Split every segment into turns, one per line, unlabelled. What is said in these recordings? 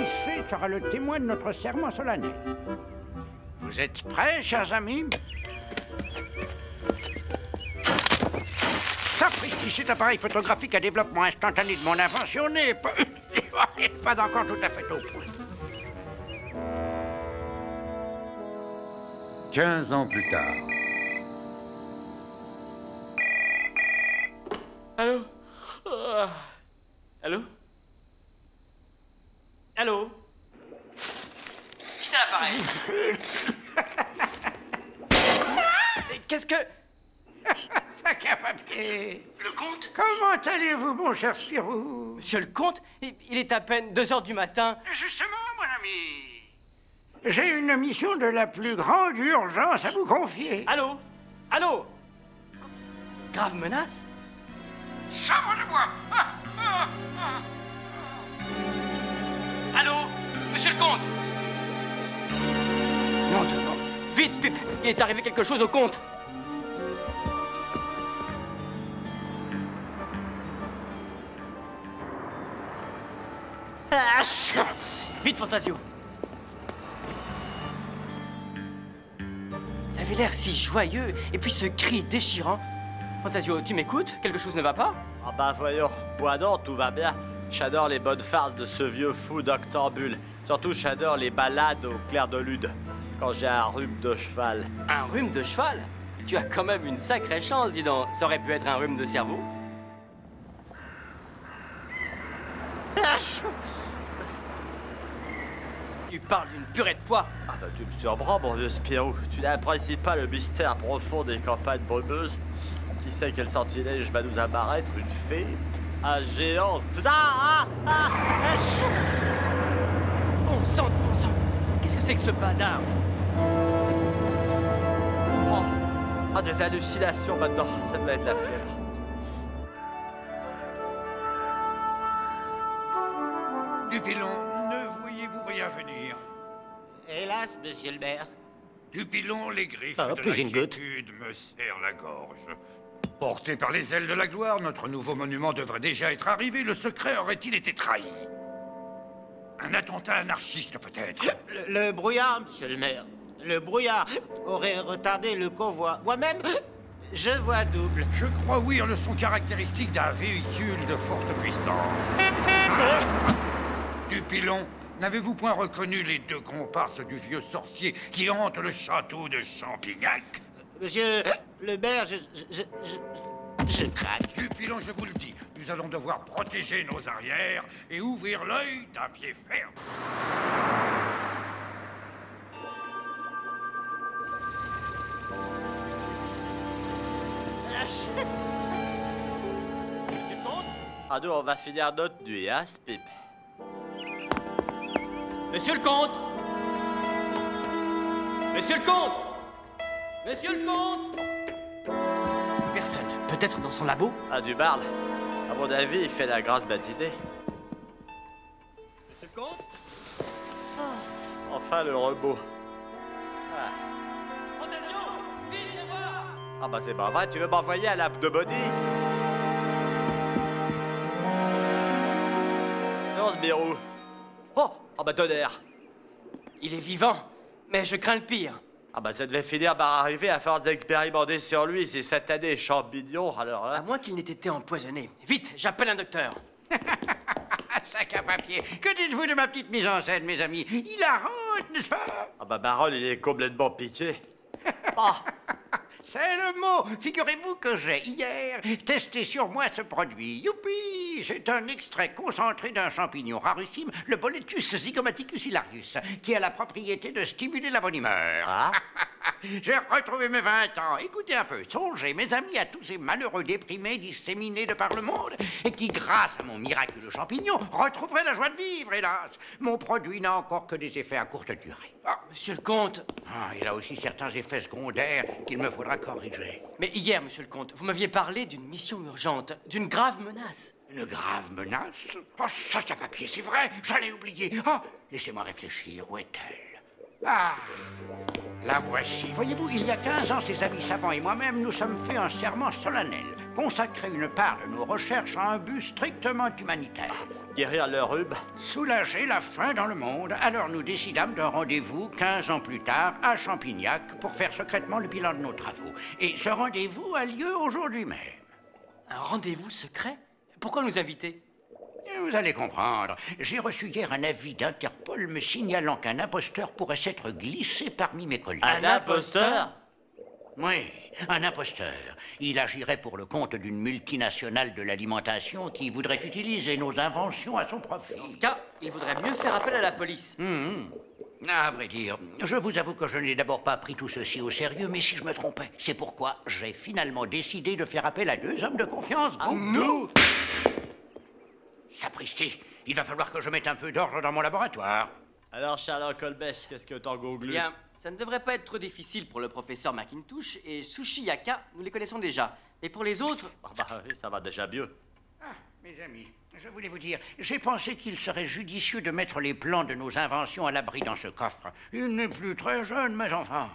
lycée sera le témoin de notre serment solennel. Vous êtes prêts, chers amis? Sapristi, cet appareil photographique à développement instantané de mon invention n'est pas encore tout à fait au point.
15 ans plus tard.
Allô? Allô? Allô? Quittez l'appareil. Qu'est-ce que...
Sac à papier.
Le comte?
Comment allez-vous, mon cher Spirou?
Monsieur le comte, il est à peine 2 heures du matin.
Justement, mon ami. J'ai une mission de la plus grande urgence à vous confier.
Allô? Allô? Grave menace?
Sabre de bois!
Allô? Monsieur le comte? Non, non. Vite, Spip, il est arrivé quelque chose au comte. Vite, Fantasio. Il avait l'air si joyeux, et puis ce cri déchirant. Fantasio, tu m'écoutes? Quelque chose ne va pas?
Ah bah voyons, moi non, tout va bien. J'adore les bonnes farces de ce vieux fou d'Octambule. Surtout, j'adore les balades au clair de lune, quand j'ai un rhume de cheval.
Un rhume de cheval? Tu as quand même une sacrée chance, dis donc. Ça aurait pu être un rhume de cerveau. Tu parles d'une purée de pois.
Ah bah tu me surprends, mon vieux Spirou. Tu n'apprécies pas le mystère profond des campagnes brumeuses. Qui sait quel sortilège va nous apparaître? Une fée? Un géant?
Bon sang, qu'est-ce que c'est que ce bazar?
Oh, des hallucinations maintenant. Ça doit être la fièvre.
Dupilon, ne voyez-vous rien venir?
Hélas, monsieur le maire.
Dupilon, les griffes de
plus une goutte.
l'inquiétude me serrent la gorge. Porté par les ailes de la gloire, notre nouveau monument devrait déjà être arrivé. Le secret aurait-il été trahi? Un attentat anarchiste, peut-être?
Le brouillard, monsieur le maire. Le brouillard aurait retardé le convoi. Moi-même, je vois double.
Je crois ouïr le son caractéristique d'un véhicule de forte puissance. Dupilon, n'avez-vous point reconnu les 2 comparses du vieux sorcier qui hantent le château de Champignac?
Monsieur le maire, je craque.
Dupilon, je vous le dis, nous allons devoir protéger nos arrières et ouvrir l'œil d'un pied ferme.
Monsieur le comte?
Ah nous, on va finir notre nuit, hein, Spip?
Monsieur le comte! Monsieur le comte! Monsieur le comte! Personne. Peut-être dans son labo?
Ah, du barle. À mon avis, il fait la grasse matinée.
Monsieur le comte?
Enfin, le robot. Ah,
Fantasio! Vite, viens voir!
ah bah c'est pas vrai, tu veux m'envoyer à l'abdo-body? Non, Sbirou. Oh! Ah bah tonnerre!
Il est vivant, mais je crains le pire.
Ah bah ça devait finir par arriver à force d'expérimenter sur lui ces satanés champignons, alors
À
là...
moins qu'il n'ait été empoisonné. Vite, j'appelle un docteur.
Sac à papier. Que dites-vous de ma petite mise en scène, mes amis? Hilarante, n'est-ce pas?
Ah bah Baron, il est complètement piqué. Ah!
C'est le mot. Figurez-vous que j'ai, hier, testé sur moi ce produit. Youpi! C'est un extrait concentré d'un champignon rarissime, le Boletus zygomaticus hilarius, qui a la propriété de stimuler la bonne humeur.
Ah?
J'ai retrouvé mes 20 ans. Écoutez un peu. Songez, mes amis, à tous ces malheureux déprimés disséminés de par le monde et qui, grâce à mon miraculeux champignon, retrouveraient la joie de vivre, hélas. Mon produit n'a encore que des effets à courte durée. Ah,
Monsieur le comte.
il a aussi certains effets secondaires qu'il me faudra corriger.
Mais hier, monsieur le comte, vous m'aviez parlé d'une mission urgente, d'une grave menace.
Une grave menace? Oh, sac à papier, c'est vrai, j'allais oublier. Ah, laissez-moi réfléchir, où est-elle? Ah, la voici. Voyez-vous, il y a 15 ans, ces amis savants et moi-même nous sommes fait un serment solennel. consacrer une part de nos recherches à un but strictement humanitaire.
Guérir le rhume.
Soulager la faim dans le monde. Alors nous décidâmes d'un rendez-vous 15 ans plus tard à Champignac pour faire secrètement le bilan de nos travaux. Et ce rendez-vous a lieu aujourd'hui même.
Un rendez-vous secret? Pourquoi nous inviter?
Vous allez comprendre. J'ai reçu hier un avis d'Interpol me signalant qu'un imposteur pourrait s'être glissé parmi mes collègues.
Un imposteur?
Oui, un imposteur. Il agirait pour le compte d'une multinationale de l'alimentation qui voudrait utiliser nos inventions à son profit.
Dans ce cas, il vaudrait mieux faire appel à la police.
À vrai dire, je vous avoue que je n'ai d'abord pas pris tout ceci au sérieux, mais si je me trompais, c'est pourquoi j'ai finalement décidé de faire appel à 2 hommes de confiance.
Nous?
Sapristi, il va falloir que je mette un peu d'ordre dans mon laboratoire.
Alors, Sherlock Holmes, qu'est-ce que t'en googles?
Bien, ça ne devrait pas être trop difficile pour le professeur Macintosh et Sushi Yaka, nous les connaissons déjà. Et pour les autres...
Ah bah oui, ça va déjà mieux.
Ah, mes amis, je voulais vous dire, j'ai pensé qu'il serait judicieux de mettre les plans de nos inventions à l'abri dans ce coffre. Il n'est plus très jeune, mes enfants.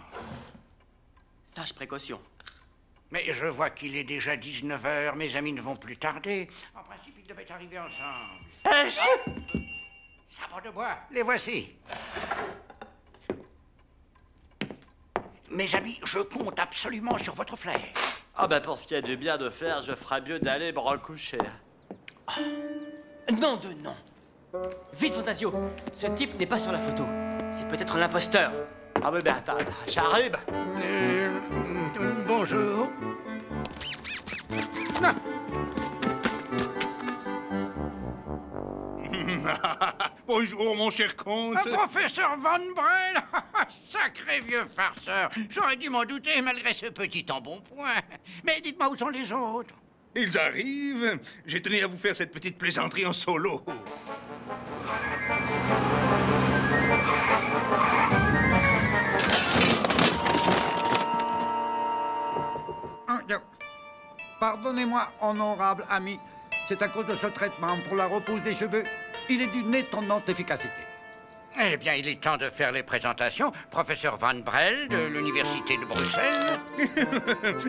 Sage précaution.
Mais je vois qu'il est déjà 19 h, mes amis ne vont plus tarder. En principe, ils devaient arriver ensemble. Sabres de bois, les voici. Mes amis, je compte absolument sur votre flair.
Ah ben pour ce qui est du bien de faire, je ferais mieux d'aller me recoucher.
Non de non. Vite, Fantasio, ce type n'est pas sur la photo. C'est peut-être l'imposteur.
Ah oui, mais attends, j'arrive.
Bonjour. Ah.
Bonjour, mon cher comte.
Professeur Van Brel. Sacré vieux farceur. J'aurais dû m'en douter malgré ce petit embonpoint. Mais dites-moi, où sont les autres?
Ils arrivent. J'ai tenu à vous faire cette petite plaisanterie en solo.
Pardonnez-moi, honorable ami. C'est à cause de ce traitement pour la repousse des cheveux. Il est d'une étonnante efficacité.
Eh bien, il est temps de faire les présentations. Professeur Van Brel de l'Université de Bruxelles.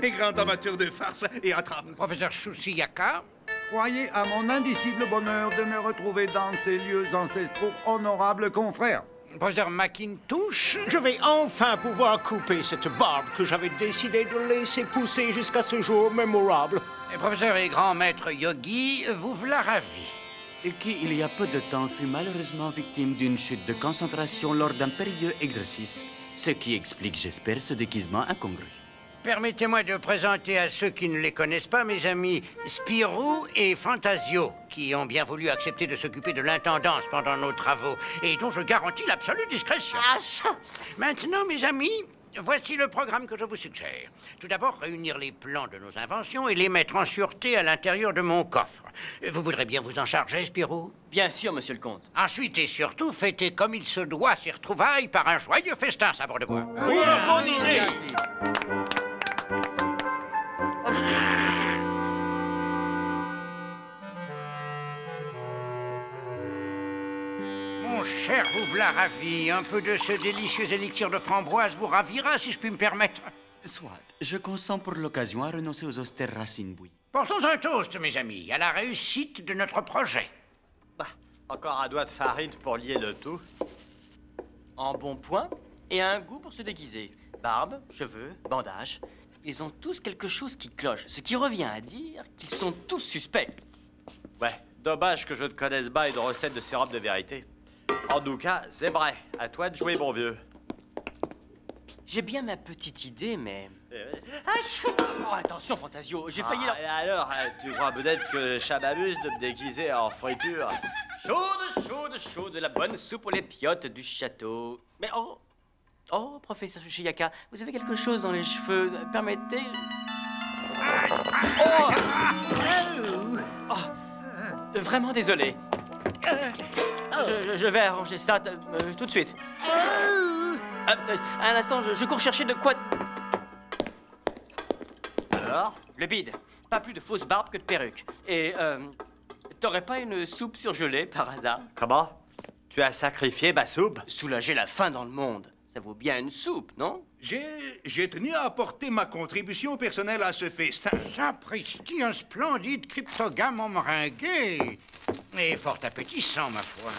Les grands amateurs de farce et attrape.
Professeur Sushi Yaka.
Croyez à mon indicible bonheur de me retrouver dans ces lieux ancestraux, honorables confrères.
Professeur Macintosh.
Je vais enfin pouvoir couper cette barbe que j'avais décidé de laisser pousser jusqu'à ce jour mémorable.
Et professeur et grand maître Yogi, vous voilà ravi.
Et qui, il y a peu de temps, fut malheureusement victime d'une chute de concentration lors d'un périlleux exercice. Ce qui explique, j'espère, ce déguisement incongru.
Permettez-moi de présenter à ceux qui ne les connaissent pas mes amis Spirou et Fantasio, qui ont bien voulu accepter de s'occuper de l'intendance pendant nos travaux, et dont je garantis l'absolue discrétion. Maintenant, mes amis, voici le programme que je vous suggère. Tout d'abord, réunir les plans de nos inventions et les mettre en sûreté à l'intérieur de mon coffre. Vous voudrez bien vous en charger, Spirou?
Bien sûr, monsieur le comte.
Ensuite et surtout, fêter comme il se doit ces retrouvailles par un joyeux festin, sabre de bois.
Oui, bonne idée.
Mon cher, vous voilà ravi. Un peu de ce délicieux élixir de framboise vous ravira, si je puis me permettre.
Soit, je consens pour l'occasion à renoncer aux austères racines bouillies.
Portons un toast, mes amis, à la réussite de notre projet.
Bah, encore un doigt de farine pour lier le tout.
En bon point et un goût pour se déguiser. Barbe, cheveux, bandage. Ils ont tous quelque chose qui cloche, ce qui revient à dire qu'ils sont tous suspects.
Ouais, dommage que je ne connaisse pas une recette de sérum de vérité. En tout cas, c'est vrai. À toi de jouer, bon vieux.
J'ai bien ma petite idée, mais... Oh, attention, Fantasio, j'ai failli...
Et alors, tu crois peut-être que ça m'amuse de me déguiser en friture?
Chaude, la bonne soupe aux lépiotes du château. Mais oh, professeur Sushiyaka, vous avez quelque chose dans les cheveux, permettez... Vraiment désolé. Je vais arranger ça tout de suite. Un instant, je cours chercher de quoi...
Alors?
Le bide. Pas plus de fausse barbe que de perruque. Et, t'aurais pas une soupe surgelée, par hasard?
Comment? Tu as sacrifié ma soupe?
Soulager la faim dans le monde. Ça vaut bien une soupe, non?
J'ai tenu à apporter ma contribution personnelle à ce festin.
Sapristi, un splendide cryptogame en meringué. Et fort appétissant, ma foi.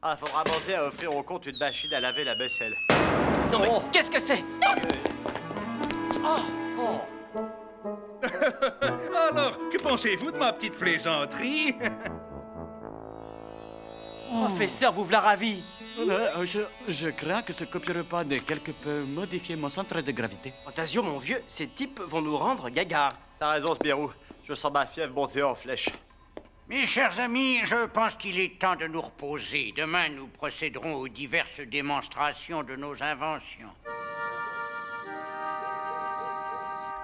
Ah, faudra penser à offrir au comte une machine à laver la vaisselle.
Non, mais qu'est-ce que c'est?
Alors, que pensez-vous de ma petite plaisanterie?
Professeur, vous voilà ravi.
Je crains que ce copieux-repas n'ait quelque peu modifié mon centre de gravité.
Fantasio, mon vieux, ces types vont nous rendre gaga.
T'as raison, Spirou. Je sens ma fièvre monter en flèche.
Mes chers amis, je pense qu'il est temps de nous reposer. Demain, nous procéderons aux diverses démonstrations de nos inventions.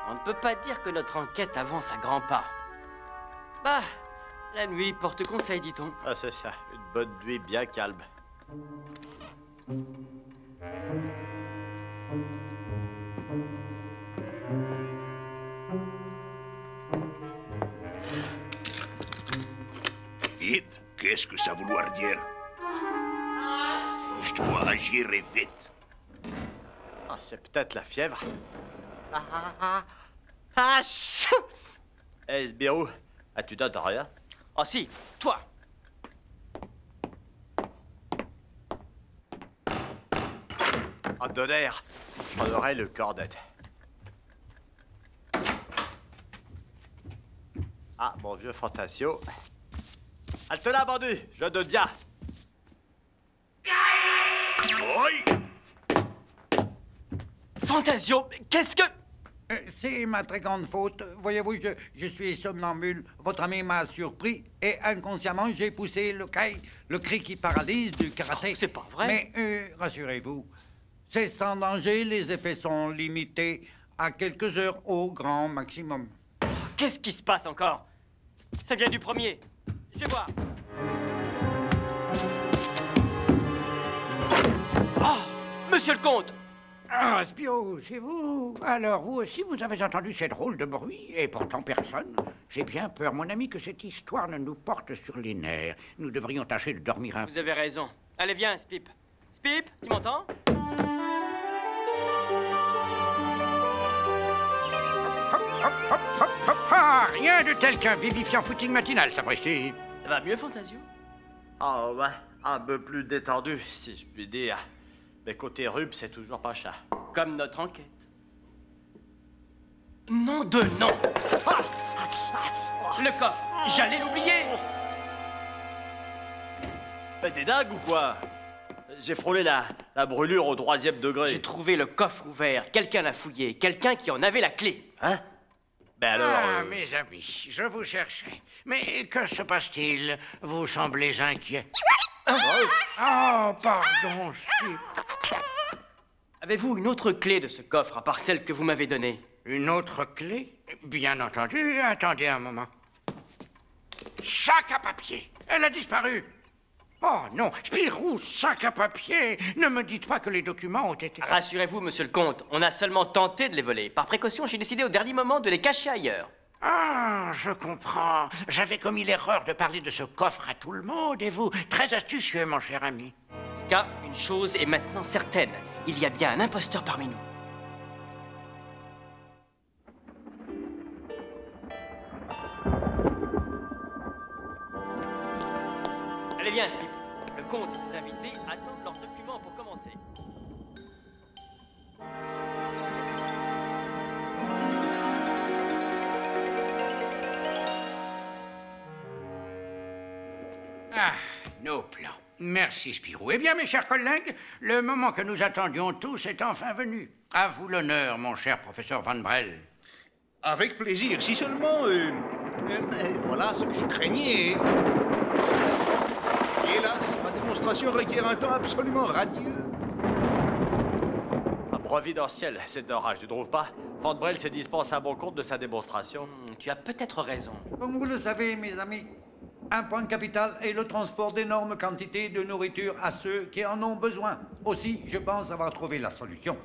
On ne peut pas dire que notre enquête avance à grands pas. Bah, la nuit porte conseil, dit-on.
Ah, c'est ça. Une bonne nuit bien calme.
Dites, qu'est-ce que ça vouloir dire? Je dois agir et vite.
Ah, c'est peut-être la fièvre. Hey, Sbirou, as-tu donné rien?
Oh si, toi.
En tonnerre, j'en aurai le corps net. Ah, mon vieux Fantasio. Halte là, bandit! Je te dis.
Oui!
Fantasio, qu'est-ce que...
C'est ma très grande faute. Voyez-vous, je suis somnambule. Votre ami m'a surpris et inconsciemment, j'ai poussé le cri qui paralyse du karaté.
Oh, c'est pas vrai.
Mais rassurez-vous, c'est sans danger. Les effets sont limités à quelques heures au grand maximum.
Qu'est-ce qui se passe encore? Ça vient du premier. Je vais voir. Oh, monsieur le comte!
Ah, Spirou, c'est vous. Alors, vous aussi, vous avez entendu ces drôles de bruits, et pourtant personne. J'ai bien peur, mon ami, que cette histoire ne nous porte sur les nerfs. Nous devrions tâcher de dormir un peu.
Vous avez raison. Allez, viens, Spip. Spip, tu m'entends?
Hop, hop, hop, hop, hop. Ah, rien de tel qu'un vivifiant footing matinal, sapristi.
Ça va mieux, Fantasio?
Ah ouais, un peu plus détendu, si je puis dire. Mais côté rub, c'est toujours pas chat.
Comme notre enquête. Nom de nom! Le coffre! J'allais l'oublier!
Mais t'es dingue ou quoi? J'ai frôlé la brûlure au 3e degré.
J'ai trouvé le coffre ouvert. Quelqu'un l'a fouillé. Quelqu'un qui en avait la clé.
Hein? Ben alors...
Ah, mes amis, je vous cherchais. Mais que se passe-t-il? Vous semblez inquiet. Oh, pardon, Spip.
Avez-vous une autre clé de ce coffre à part celle que vous m'avez donnée?
Une autre clé? Bien entendu. Attendez un moment. Sac à papier. Elle a disparu. Oh non, Spirou, sac à papier. Ne me dites pas que les documents ont été...
Rassurez-vous, monsieur le comte, on a seulement tenté de les voler. Par précaution, j'ai décidé au dernier moment de les cacher ailleurs.
Ah, je comprends. J'avais commis l'erreur de parler de ce coffre à tout le monde, et vous, très astucieux, mon cher ami.
En tout cas, une chose est maintenant certaine. Il y a bien un imposteur parmi nous. Allez, viens, Spip. Le comte et ses invités attendent leurs documents pour commencer.
Ah, nos plans. Merci, Spirou. Eh bien, mes chers collègues, le moment que nous attendions tous est enfin venu. À vous l'honneur, mon cher professeur Van Brel.
Avec plaisir, si seulement... voilà ce que je craignais. Hélas, ma démonstration requiert un temps absolument radieux.
Providentiel, c'est d'orage, tu trouves pas? Van Brel s'est dispensé à bon compte de sa démonstration.
Tu as peut-être raison.
Comme vous le savez, mes amis, un point capital est le transport d'énormes quantités de nourriture à ceux qui en ont besoin. Aussi, je pense avoir trouvé la solution.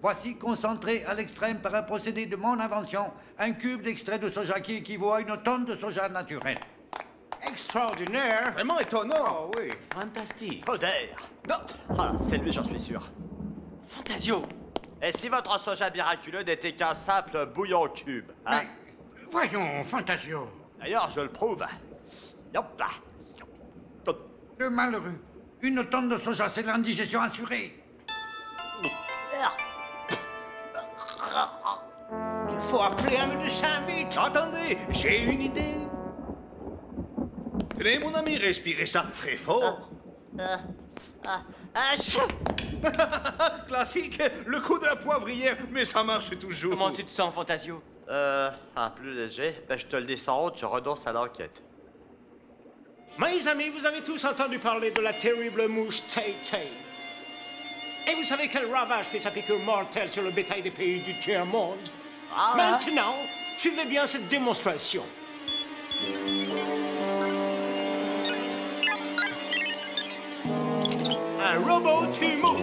Voici concentré à l'extrême par un procédé de mon invention, un cube d'extrait de soja qui équivaut à une tonne de soja naturel.
Extraordinaire. Vraiment étonnant.
Oh oui.
Fantastique.
Poder! Ah, c'est lui, j'en suis sûr.
Fantasio!
Et si votre soja miraculeux n'était qu'un simple bouillon cube, hein?
Mais voyons, Fantasio.
D'ailleurs, je le prouve. Yop là.
Le malheureux. Une tonne de soja, c'est l'indigestion assurée.
Il faut appeler un médecin vite.
Attendez, j'ai une idée. Tenez, mon ami, respirez ça très fort. Classique, le coup de la poivrière, mais ça marche toujours.
Comment tu te sens, Fantasio?
Un plus léger. Ben, je te le dis sans honte, je renonce à l'enquête.
Mes amis, vous avez tous entendu parler de la terrible mouche Tay-Tay. Et vous savez quel ravage fait sa piqûre mortelle sur le bétail des pays du tiers-monde? Maintenant, suivez bien cette démonstration. Un robot tue-mouche.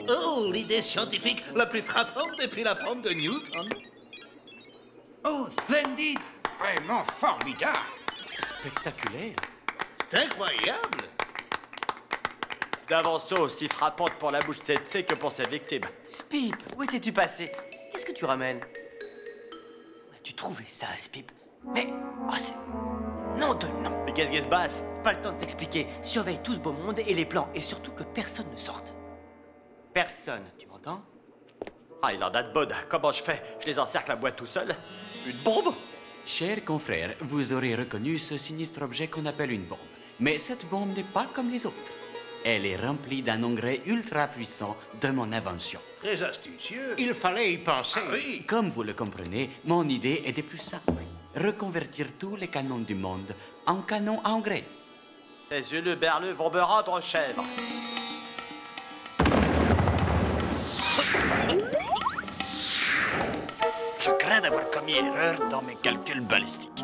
Oh, l'idée scientifique la plus frappante depuis la pomme de Newton.
Oh, splendide.
Vraiment formidable.
Spectaculaire.
C'est incroyable.
D'invention aussi frappante pour la bouche tsetse que pour ses victimes.
Spip, où étais-tu passé? Qu'est-ce que tu ramènes? As-tu trouvé ça, Spip? Mais, oh, c'est... Non de non.
Mais qu'est-ce qui se passe?
Pas le temps de t'expliquer. Surveille tout ce beau monde et les plans, et surtout que personne ne sorte. Personne, tu m'entends?
Ah, il en a de bonnes. Comment je fais? Je les encercle la boîte tout seul? Une bombe?
Cher confrère, vous aurez reconnu ce sinistre objet qu'on appelle une bombe. Mais cette bombe n'est pas comme les autres. Elle est remplie d'un engrais ultra puissant de mon invention.
Très astucieux.
Il fallait y penser.
Ah oui.
Comme vous le comprenez, mon idée est des plus simples. Reconvertir tous les canons du monde en canons à engrais.
Les yeux berleux vont me rendre chèvre.
Je crains d'avoir commis erreur dans mes calculs balistiques.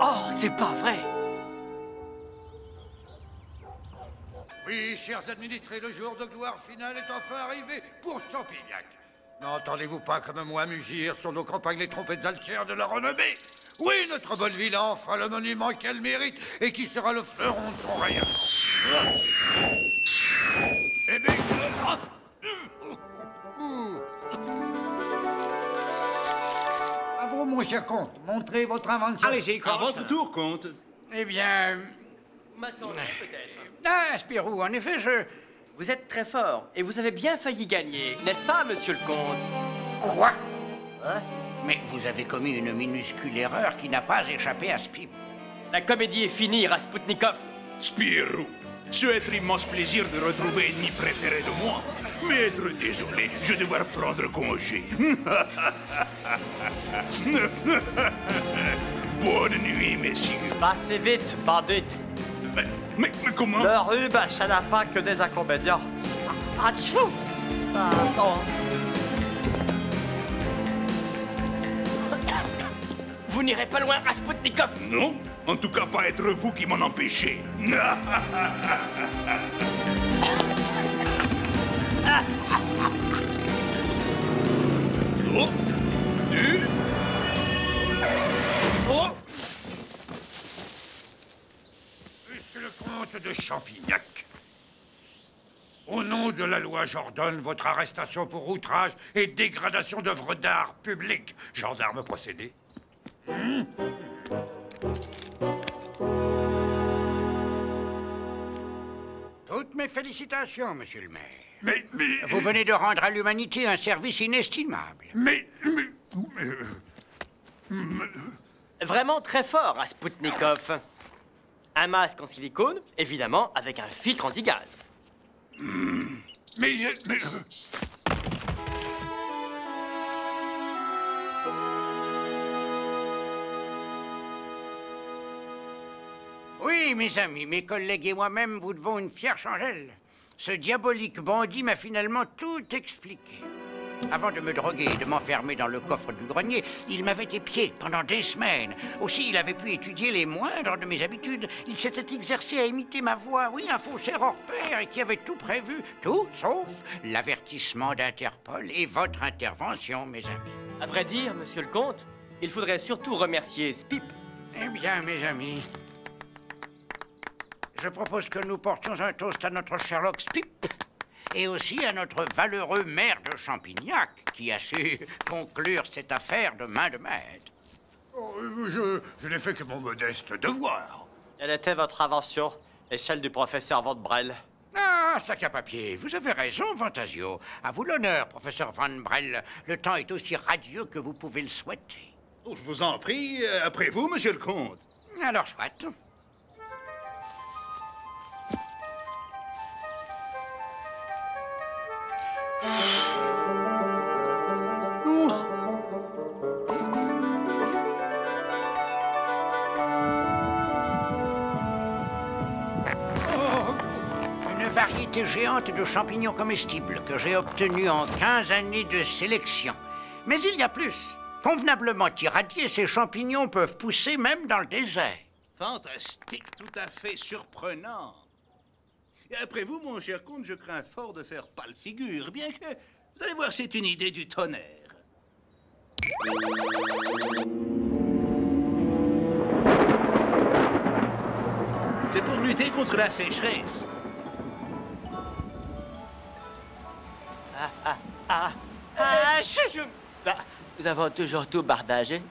Oh, c'est pas vrai!
Oui, chers administrés, le jour de gloire finale est enfin arrivé pour Champignac. N'entendez-vous pas comme moi mugir sur nos campagnes les trompettes altières de la renommée? Oui, notre bonne ville a enfin le monument qu'elle mérite et qui sera le fleuron de son royaume. Eh bien... À vous, mon cher comte, montrez votre invention.
Allez-y,
À votre tour, comte.
Eh bien...
Vous m'attendez peut-être.
Ah, Spirou, en effet,
Vous êtes très fort, et vous avez bien failli gagner, n'est-ce pas, monsieur le comte?
Quoi? Mais vous avez commis une minuscule erreur qui n'a pas échappé à Spip.
La comédie est finie, Rasputnikov.
Spirou, ce est un immense plaisir de retrouver l'ennemi préféré de moi. Mais être désolé, je vais devoir prendre congé. Bonne nuit, messieurs.
Passez vite, bandite.
Mais comment?
Le rhume, ça n'a pas que des inconvénients. Atchou! Pardon.
Vous n'irez pas loin, Rasputnikov.
Non, en tout cas pas être vous qui m'en empêchez. Oh, deux. Oh.
Monsieur le comte de Champignac, au nom de la loi, j'ordonne votre arrestation pour outrage et dégradation d'œuvres d'art publiques. Gendarme procédé.
Toutes mes félicitations, monsieur le maire.
Mais...
Vous venez de rendre à l'humanité un service inestimable.
Vraiment très fort, Rasputnikov. Un masque en silicone, évidemment, avec un filtre anti-gaz.
Oui, mes amis, mes collègues et moi-même vous devons une fière chandelle. Ce diabolique bandit m'a finalement tout expliqué. Avant de me droguer et de m'enfermer dans le coffre du grenier, il m'avait épié pendant des semaines. Aussi, il avait pu étudier les moindres de mes habitudes. Il s'était exercé à imiter ma voix, oui, un faussaire hors pair, et qui avait tout prévu, tout sauf l'avertissement d'Interpol et votre intervention, mes amis.
À vrai dire, monsieur le comte, il faudrait surtout remercier Spip.
Eh bien, mes amis, je propose que nous portions un toast à notre Sherlock Spip et aussi à notre valeureux maire de Champignac qui a su conclure cette affaire de main de maître.
Oh, je n'ai fait que mon modeste devoir.
Quelle était votre invention et celle du professeur Van Brel?
Ah, sac à papier, vous avez raison, Fantasio. À vous l'honneur, professeur Van Brel. Le temps est aussi radieux que vous pouvez le souhaiter.
Oh, je vous en prie, après vous, monsieur le comte.
Alors, soit. Une variété géante de champignons comestibles que j'ai obtenue en 15 années de sélection. Mais il y a plus. Convenablement irradiés, ces champignons peuvent pousser même dans le désert.
Fantastique, tout à fait surprenant. Et après vous, mon cher comte, je crains fort de faire pâle figure, bien que, vous allez voir, c'est une idée du tonnerre. C'est pour lutter contre la sécheresse.
Nous avons toujours tout bardagé.